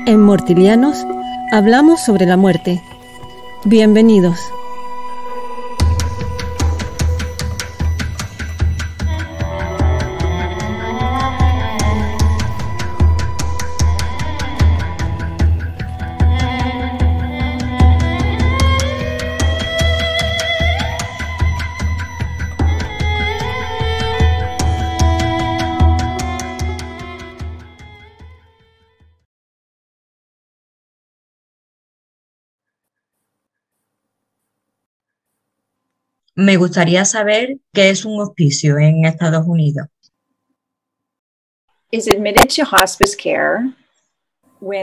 En Mortilianos hablamos sobre la muerte. Bienvenidos. Me gustaría saber qué es un hospicio en Estados Unidos.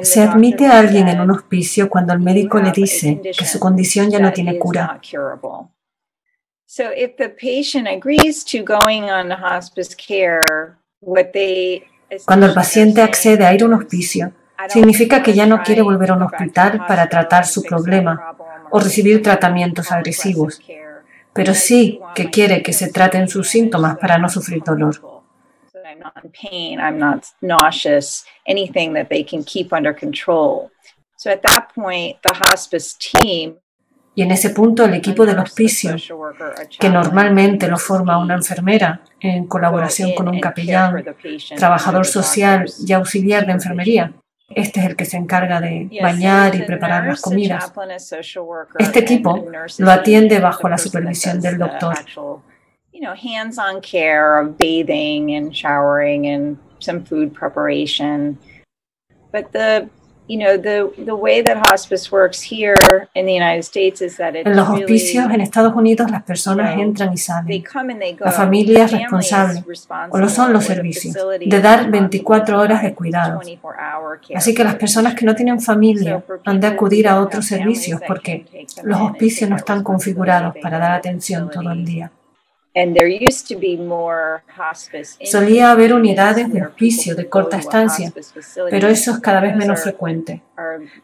Se admite a alguien en un hospicio cuando el médico le dice que su condición ya no tiene cura. Cuando el paciente accede a ir a un hospicio, significa que ya no quiere volver a un hospital para tratar su problema o recibir tratamientos agresivos, pero sí que quiere que se traten sus síntomas para no sufrir dolor. Y en ese punto el equipo del hospicio, que normalmente lo forma una enfermera en colaboración con un capellán, trabajador social y auxiliar de enfermería, este es el que se encarga de bañar y preparar las comidas. Este equipo lo atiende bajo la supervisión del doctor. Hands-on care of bathing and showering and some food preparation. But the way that hospice works here in the United States is that en los hospicios en Estados Unidos las personas entran y salen. La familia es responsable, o lo son los servicios, de dar 24 horas de cuidados. Así que las personas que no tienen familia han de acudir a otros servicios porque los hospicios no están configurados para dar atención todo el día. Solía haber unidades de hospicio de corta estancia, pero eso es cada vez menos frecuente.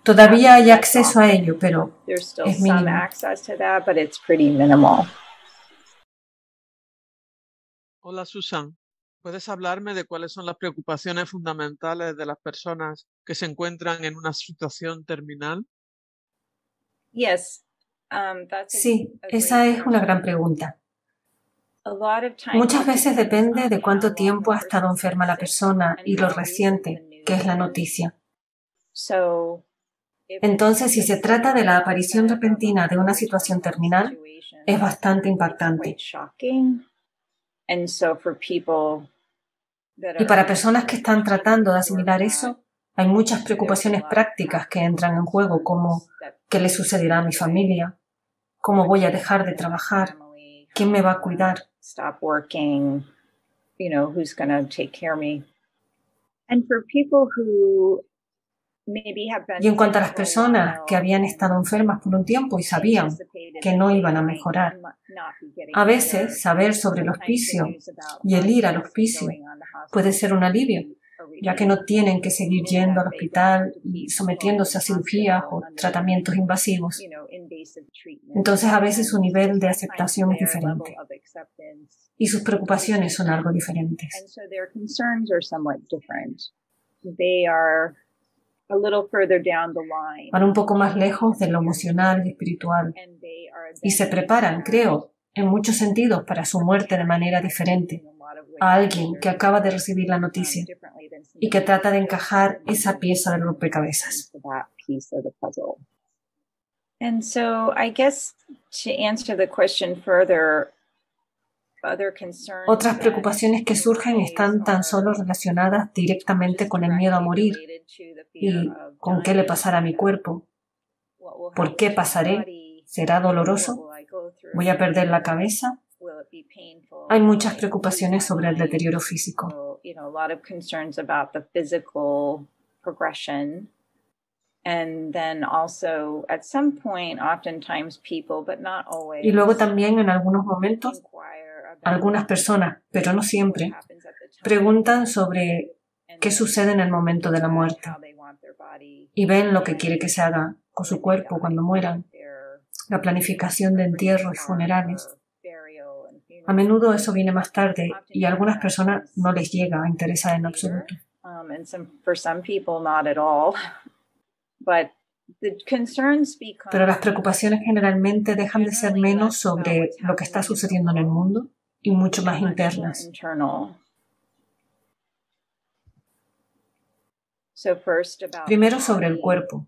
Todavía hay acceso a ello, pero es mínimo. Hola, Susan. ¿Puedes hablarme de cuáles son las preocupaciones fundamentales de las personas que se encuentran en una situación terminal? Sí, esa es una gran pregunta. Muchas veces depende de cuánto tiempo ha estado enferma la persona y lo reciente que es la noticia. Entonces, si se trata de la aparición repentina de una situación terminal, es bastante impactante. Y para personas que están tratando de asimilar eso, hay muchas preocupaciones prácticas que entran en juego, como ¿qué le sucederá a mi familia? ¿Cómo voy a dejar de trabajar? ¿Quién me va a cuidar? Stop working, who's going to take care of me. Y en cuanto a las personas que habían estado enfermas por un tiempo y sabían que no iban a mejorar, a veces saber sobre el hospicio y el ir al hospicio puede ser un alivio, ya que no tienen que seguir yendo al hospital y sometiéndose a cirugías o tratamientos invasivos. Entonces a veces su nivel de aceptación es diferente y sus preocupaciones son algo diferentes. Van un poco más lejos de lo emocional y espiritual y se preparan, creo, en muchos sentidos para su muerte de manera diferente a alguien que acaba de recibir la noticia y que trata de encajar esa pieza del rompecabezas. Otras preocupaciones que surgen están tan solo relacionadas directamente con el miedo a morir y con qué le pasará a mi cuerpo. ¿Por qué pasaré? ¿Será doloroso? ¿Voy a perder la cabeza? Hay muchas preocupaciones sobre el deterioro físico. Y luego también en algunos momentos, algunas personas, pero no siempre, preguntan sobre qué sucede en el momento de la muerte y ven lo que quiere que se haga con su cuerpo cuando mueran, la planificación de entierros y funerales. A menudo eso viene más tarde y a algunas personas no les llega a interesar en absoluto. Pero las preocupaciones generalmente dejan de ser menos sobre lo que está sucediendo en el mundo y mucho más internas. Primero sobre el cuerpo.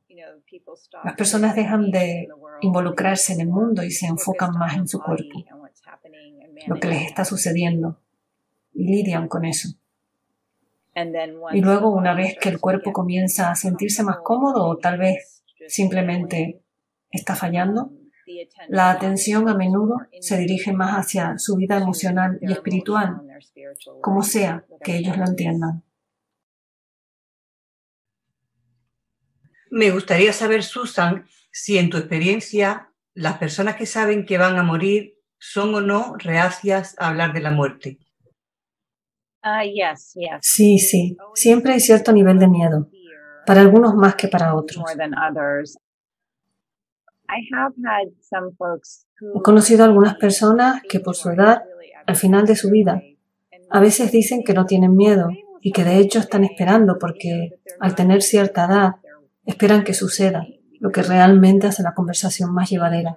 Las personas dejan de involucrarse en el mundo y se enfocan más en su cuerpo, lo que les está sucediendo, y lidian con eso. Y luego, una vez que el cuerpo comienza a sentirse más cómodo o tal vez simplemente está fallando, la atención a menudo se dirige más hacia su vida emocional y espiritual, como sea que ellos lo entiendan. Me gustaría saber, Susan, si en tu experiencia las personas que saben que van a morir son o no reacias a hablar de la muerte. Sí, sí. Siempre hay cierto nivel de miedo, para algunos más que para otros. He conocido a algunas personas que por su edad, al final de su vida, a veces dicen que no tienen miedo y que de hecho están esperando porque al tener cierta edad esperan que suceda, lo que realmente hace la conversación más llevadera.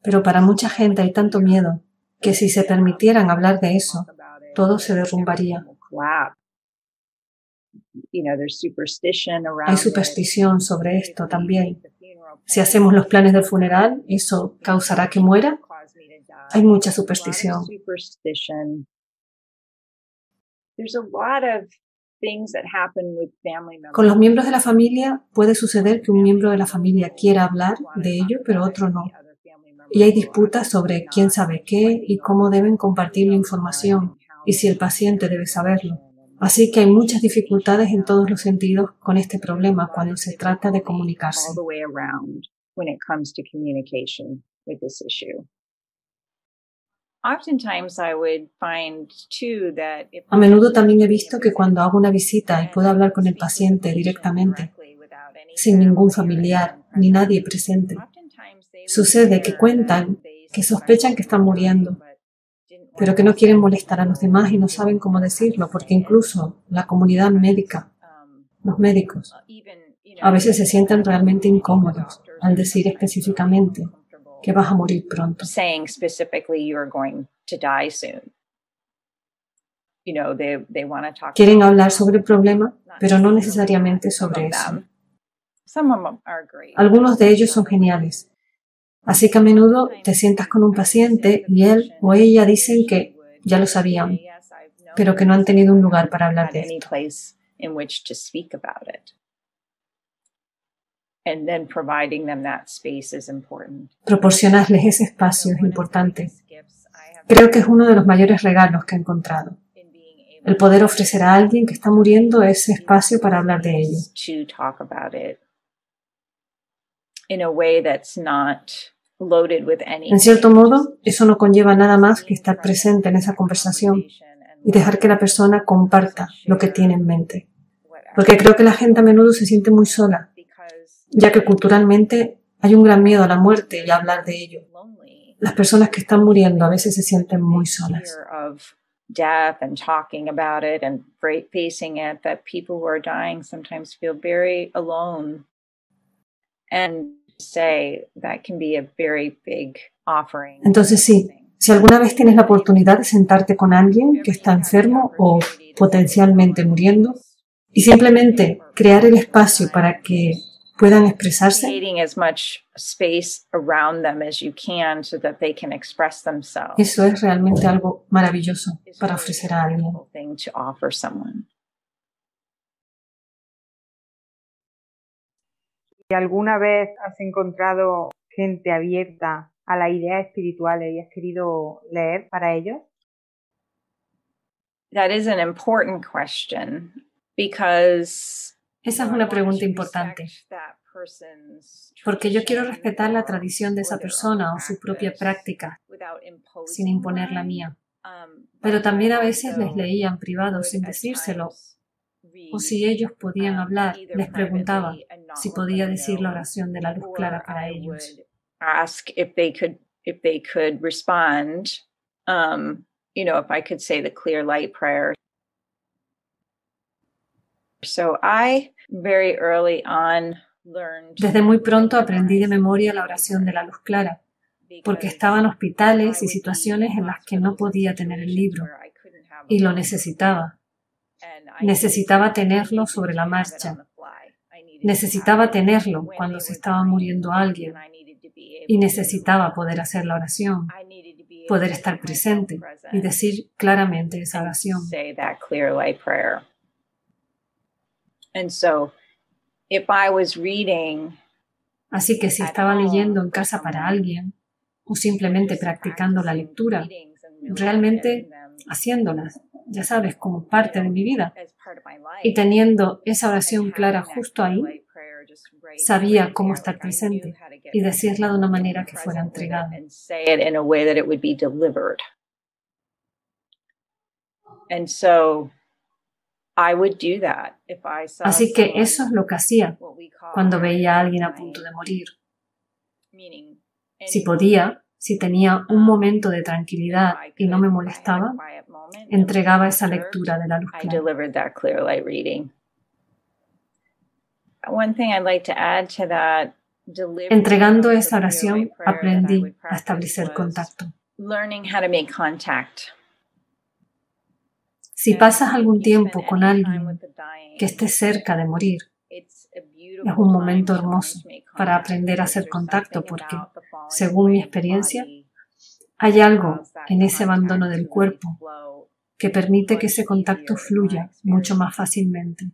Pero para mucha gente hay tanto miedo que si se permitieran hablar de eso, todo se derrumbaría. Hay superstición sobre esto también. Si hacemos los planes del funeral, ¿eso causará que muera? Hay mucha superstición. Con los miembros de la familia puede suceder que un miembro de la familia quiera hablar de ello, pero otro no. Y hay disputas sobre quién sabe qué y cómo deben compartir la información y si el paciente debe saberlo. Así que hay muchas dificultades en todos los sentidos con este problema cuando se trata de comunicarse. A menudo también he visto que cuando hago una visita y puedo hablar con el paciente directamente, sin ningún familiar ni nadie presente, sucede que cuentan que sospechan que están muriendo, pero que no quieren molestar a los demás y no saben cómo decirlo, porque incluso la comunidad médica, los médicos, a veces se sienten realmente incómodos al decir específicamente que vas a morir pronto. Quieren hablar sobre el problema, pero no necesariamente sobre eso. Algunos de ellos son geniales. Así que a menudo te sientas con un paciente y él o ella dicen que ya lo sabían, pero que no han tenido un lugar para hablar de esto. Proporcionarles ese espacio es importante. Creo que es uno de los mayores regalos que he encontrado. El poder ofrecer a alguien que está muriendo ese espacio para hablar de ello. En cierto modo, eso no conlleva nada más que estar presente en esa conversación y dejar que la persona comparta lo que tiene en mente. Porque creo que la gente a menudo se siente muy sola, ya que culturalmente hay un gran miedo a la muerte y a hablar de ello. Las personas que están muriendo a veces se sienten muy solas. Entonces sí, si alguna vez tienes la oportunidad de sentarte con alguien que está enfermo o potencialmente muriendo y simplemente crear el espacio para que puedan expresarse, eso es realmente algo maravilloso para ofrecer a alguien. ¿Y alguna vez has encontrado gente abierta a las ideas espirituales y has querido leer para ellos? Esa es una pregunta importante, porque yo quiero respetar la tradición de esa persona o su propia práctica, sin imponer la mía. Pero también a veces les leía en privado sin decírselo, o si ellos podían hablar, les preguntaba si podía decir la oración de la luz clara para ellos. if I could say the clear light prayer. So I very early on learned. Desde muy pronto aprendí de memoria la oración de la luz clara, porque estaban hospitales y situaciones en las que no podía tener el libro y lo necesitaba. Necesitaba tenerlo sobre la marcha. Necesitaba tenerlo cuando se estaba muriendo alguien y necesitaba poder hacer la oración, poder estar presente y decir claramente esa oración. Así que si estaba leyendo en casa para alguien o simplemente practicando la lectura, realmente haciéndolas, ya sabes, como parte de mi vida, y teniendo esa oración clara justo ahí, sabía cómo estar presente y decirla de una manera que fuera entregada. Así que eso es lo que hacía cuando veía a alguien a punto de morir. Si podía, si tenía un momento de tranquilidad y no me molestaba, entregaba esa lectura de la luz clara. Entregando esa oración, aprendí a establecer contacto. Si pasas algún tiempo con alguien que esté cerca de morir, es un momento hermoso para aprender a hacer contacto porque, según mi experiencia, hay algo en ese abandono del cuerpo que permite que ese contacto fluya mucho más fácilmente.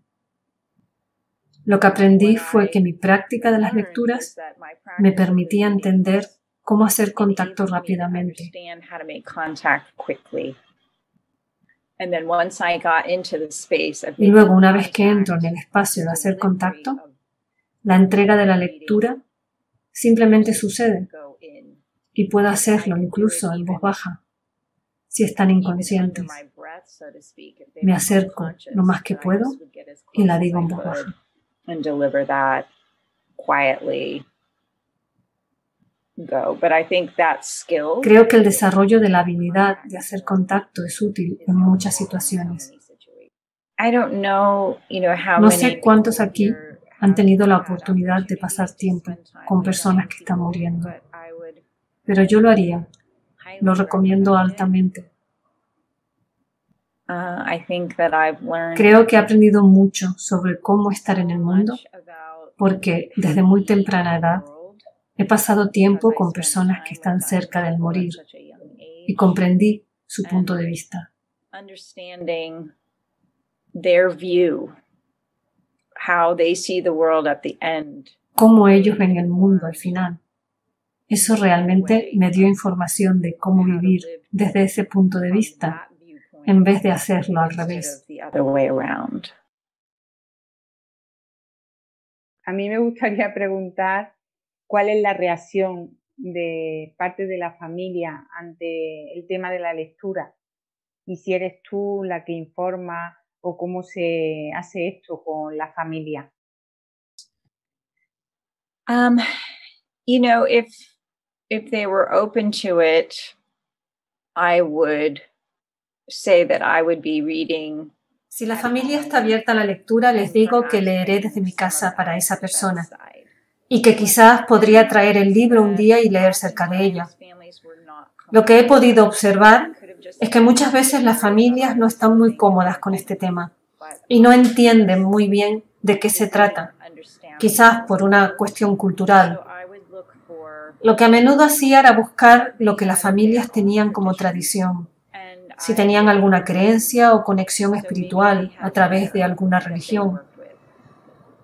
Lo que aprendí fue que mi práctica de las lecturas me permitía entender cómo hacer contacto rápidamente. Y luego, una vez que entro en el espacio de hacer contacto, la entrega de la lectura simplemente sucede y puedo hacerlo incluso en voz baja, si están inconscientes. Me acerco lo más que puedo y la digo en voz baja. Creo que el desarrollo de la habilidad de hacer contacto es útil en muchas situaciones. No sé cuántos aquí han tenido la oportunidad de pasar tiempo con personas que están muriendo, pero yo lo haría. Lo recomiendo altamente. Creo que he aprendido mucho sobre cómo estar en el mundo porque desde muy temprana edad he pasado tiempo con personas que están cerca del morir y comprendí su punto de vista. Cómo ellos ven el mundo al final. Eso realmente me dio información de cómo vivir desde ese punto de vista en vez de hacerlo al revés. A mí me gustaría preguntar cuál es la reacción de parte de la familia ante el tema de la lectura y si eres tú la que informa o cómo se hace esto con la familia. If they were open to it, I would say that I would be reading. Si la familia está abierta a la lectura, les digo que leeré desde mi casa para esa persona y que quizás podría traer el libro un día y leer cerca de ella. Lo que he podido observar es que muchas veces las familias no están muy cómodas con este tema y no entienden muy bien de qué se trata, quizás por una cuestión cultural. Lo que a menudo hacía era buscar lo que las familias tenían como tradición, si tenían alguna creencia o conexión espiritual a través de alguna religión.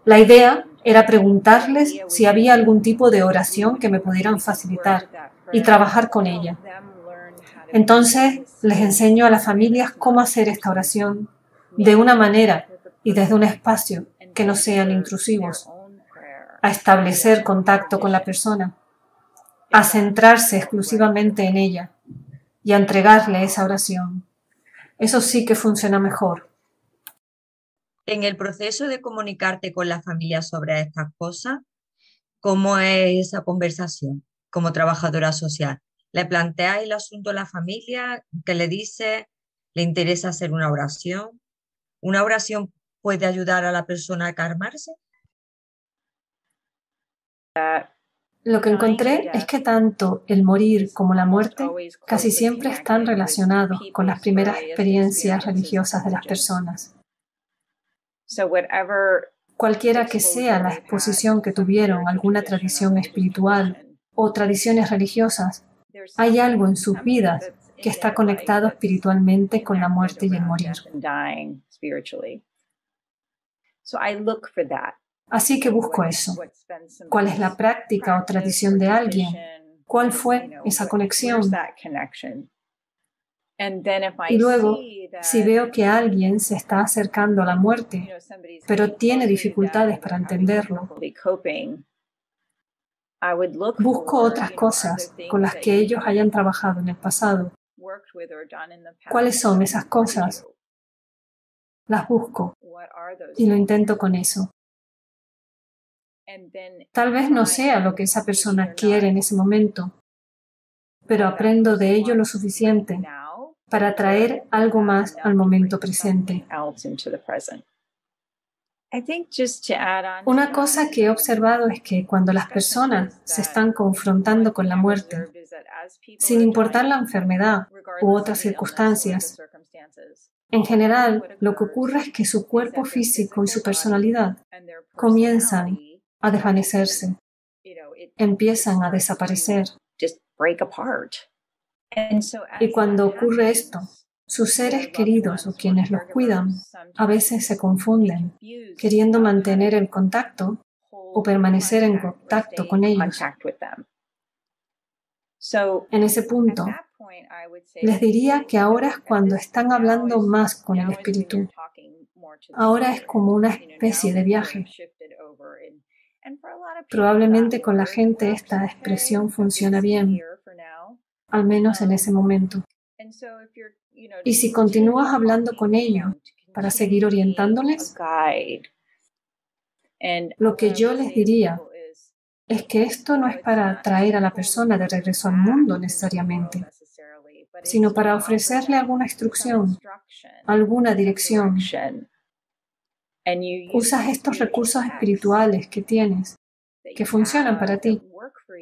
La idea era preguntarles si había algún tipo de oración que me pudieran facilitar y trabajar con ella. Entonces les enseño a las familias cómo hacer esta oración de una manera y desde un espacio que no sean intrusivos, a establecer contacto con la persona, a centrarse exclusivamente en ella y a entregarle esa oración. Eso sí que funciona mejor. En el proceso de comunicarte con la familia sobre estas cosas, ¿cómo es esa conversación como trabajadora social? ¿Le plantea el asunto a la familia? ¿Qué le dice? ¿Le interesa hacer una oración? ¿Una oración puede ayudar a la persona a calmarse? Lo que encontré es que tanto el morir como la muerte casi siempre están relacionados con las primeras experiencias religiosas de las personas. Cualquiera que sea la exposición que tuvieron a alguna tradición espiritual o tradiciones religiosas, hay algo en sus vidas que está conectado espiritualmente con la muerte y el morir. Así que busco eso. ¿Cuál es la práctica o tradición de alguien? ¿Cuál fue esa conexión? Y luego, si veo que alguien se está acercando a la muerte, pero tiene dificultades para entenderlo, busco otras cosas con las que ellos hayan trabajado en el pasado. ¿Cuáles son esas cosas? Las busco y lo intento con eso. Tal vez no sea lo que esa persona quiere en ese momento, pero aprendo de ello lo suficiente para traer algo más al momento presente. Una cosa que he observado es que cuando las personas se están confrontando con la muerte, sin importar la enfermedad u otras circunstancias, en general lo que ocurre es que su cuerpo físico y su personalidad comienzan a desvanecerse, empiezan a desaparecer. Y cuando ocurre esto, sus seres queridos o quienes los cuidan a veces se confunden, queriendo mantener el contacto o permanecer en contacto con ellos. En ese punto, les diría que ahora es cuando están hablando más con el espíritu. Ahora es como una especie de viaje. Probablemente con la gente esta expresión funciona bien, al menos en ese momento. Y si continúas hablando con ellos para seguir orientándoles, lo que yo les diría es que esto no es para traer a la persona de regreso al mundo necesariamente, sino para ofrecerle alguna instrucción, alguna dirección. Usas estos recursos espirituales que tienes, que funcionan para ti,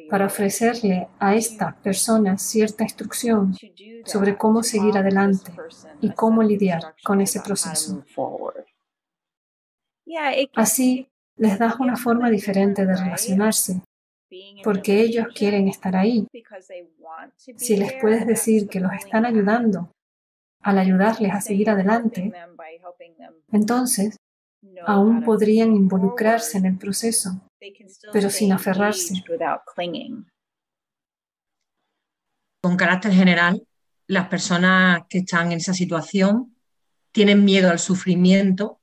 para ofrecerle a esta persona cierta instrucción sobre cómo seguir adelante y cómo lidiar con ese proceso. Así, les das una forma diferente de relacionarse, porque ellos quieren estar ahí. Si les puedes decir que los están ayudando al ayudarles a seguir adelante, entonces aún podrían involucrarse en el proceso, pero sin aferrarse. Con carácter general, las personas que están en esa situación tienen miedo al sufrimiento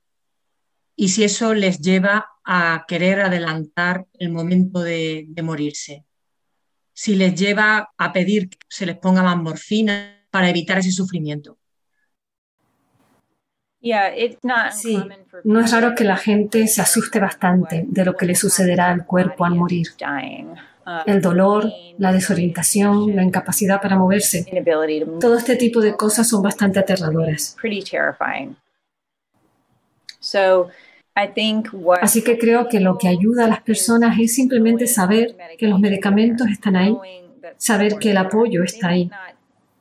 y si eso les lleva a querer adelantar el momento de morirse. Si les lleva a pedir que se les ponga más morfina para evitar ese sufrimiento. Sí, no es raro que la gente se asuste bastante de lo que le sucederá al cuerpo al morir. El dolor, la desorientación, la incapacidad para moverse, todo este tipo de cosas son bastante aterradoras. Así que creo que lo que ayuda a las personas es simplemente saber que los medicamentos están ahí, saber que el apoyo está ahí.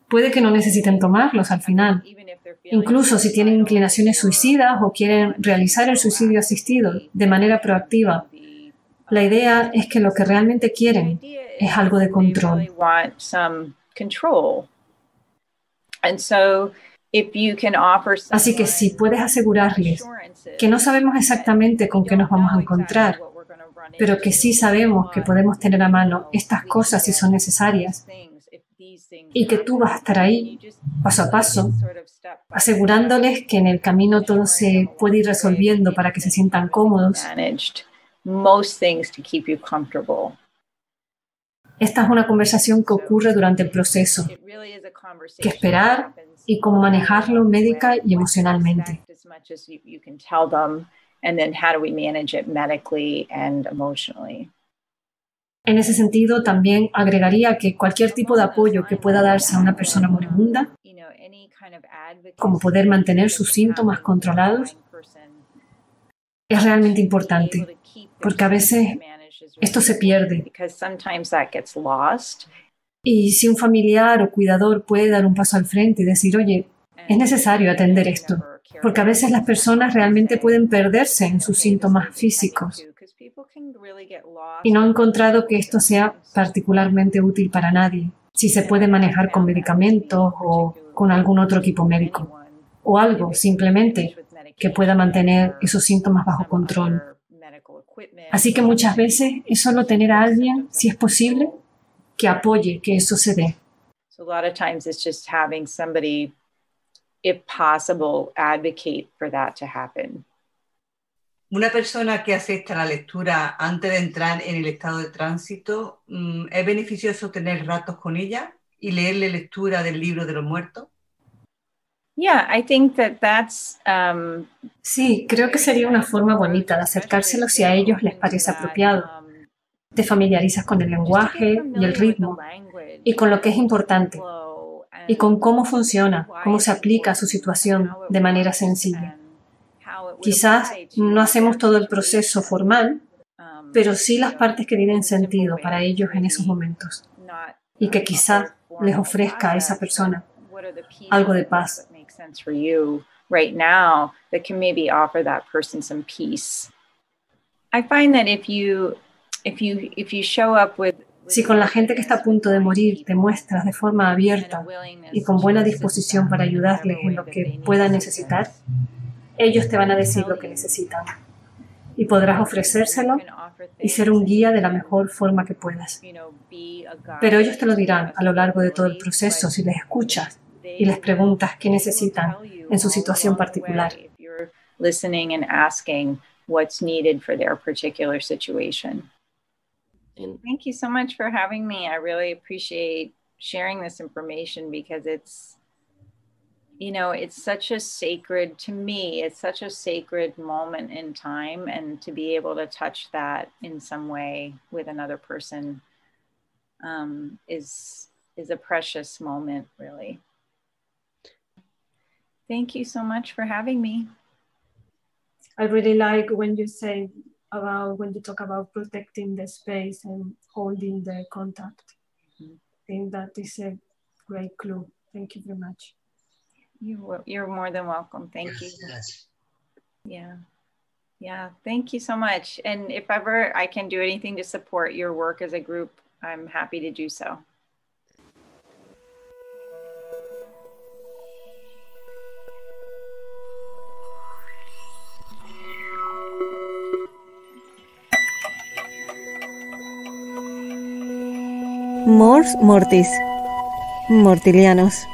Puede que no necesiten tomarlos al final. Incluso si tienen inclinaciones suicidas o quieren realizar el suicidio asistido de manera proactiva, la idea es que lo que realmente quieren es algo de control. Así que si puedes asegurarles que no sabemos exactamente con qué nos vamos a encontrar, pero que sí sabemos que podemos tener a mano estas cosas si son necesarias, y que tú vas a estar ahí, paso a paso, asegurándoles que en el camino todo se puede ir resolviendo para que se sientan cómodos. Esta es una conversación que ocurre durante el proceso, que esperar y cómo manejarlo médica y emocionalmente. En ese sentido, también agregaría que cualquier tipo de apoyo que pueda darse a una persona moribunda, como poder mantener sus síntomas controlados, es realmente importante, porque a veces esto se pierde. Y si un familiar o cuidador puede dar un paso al frente y decir, oye, es necesario atender esto, porque a veces las personas realmente pueden perderse en sus síntomas físicos. Y no he encontrado que esto sea particularmente útil para nadie, si se puede manejar con medicamentos o con algún otro equipo médico, o algo simplemente que pueda mantener esos síntomas bajo control. Así que muchas veces es solo tener a alguien, si es posible, que apoye que eso se dé. So a lot of times it's just having somebody, if possible, advocate for that to happen. Una persona que acepta la lectura antes de entrar en el estado de tránsito, ¿es beneficioso tener ratos con ella y leerle lectura del libro de los muertos? Yeah, I think that's Sí, creo que sería una forma bonita de acercárselo si a ellos les parece apropiado. Te familiarizas con el lenguaje y el ritmo, y con lo que es importante, y con cómo funciona, cómo se aplica a su situación de manera sencilla. Quizás no hacemos todo el proceso formal, pero sí las partes que tienen sentido para ellos en esos momentos, y que quizás les ofrezca a esa persona algo de paz. Right now that can maybe offer that person some peace. I find that if you show up with Si con la gente que está a punto de morir te muestras de forma abierta y con buena disposición para ayudarles en lo que puedan necesitar, ellos te van a decir lo que necesitan y podrás ofrecérselo y ser un guía de la mejor forma que puedas. Pero ellos te lo dirán a lo largo de todo el proceso si les escuchas y les preguntas qué necesitan en su situación particular. Listening and asking what's needed for their particular situation. Thank you so much for having me. I really appreciate sharing this information because it's such a sacred, to me, it's such a sacred moment in time, and to be able to touch that in some way with another person is a precious moment, really. Thank you so much for having me. I really like when you talk about protecting the space and holding the contact. I think that is a great clue. Thank you very much. You're more than welcome. Thank you. Yes. Yeah. Thank you so much. And if ever I can do anything to support your work as a group, I'm happy to do so. Mors Mortis, Mortilianos.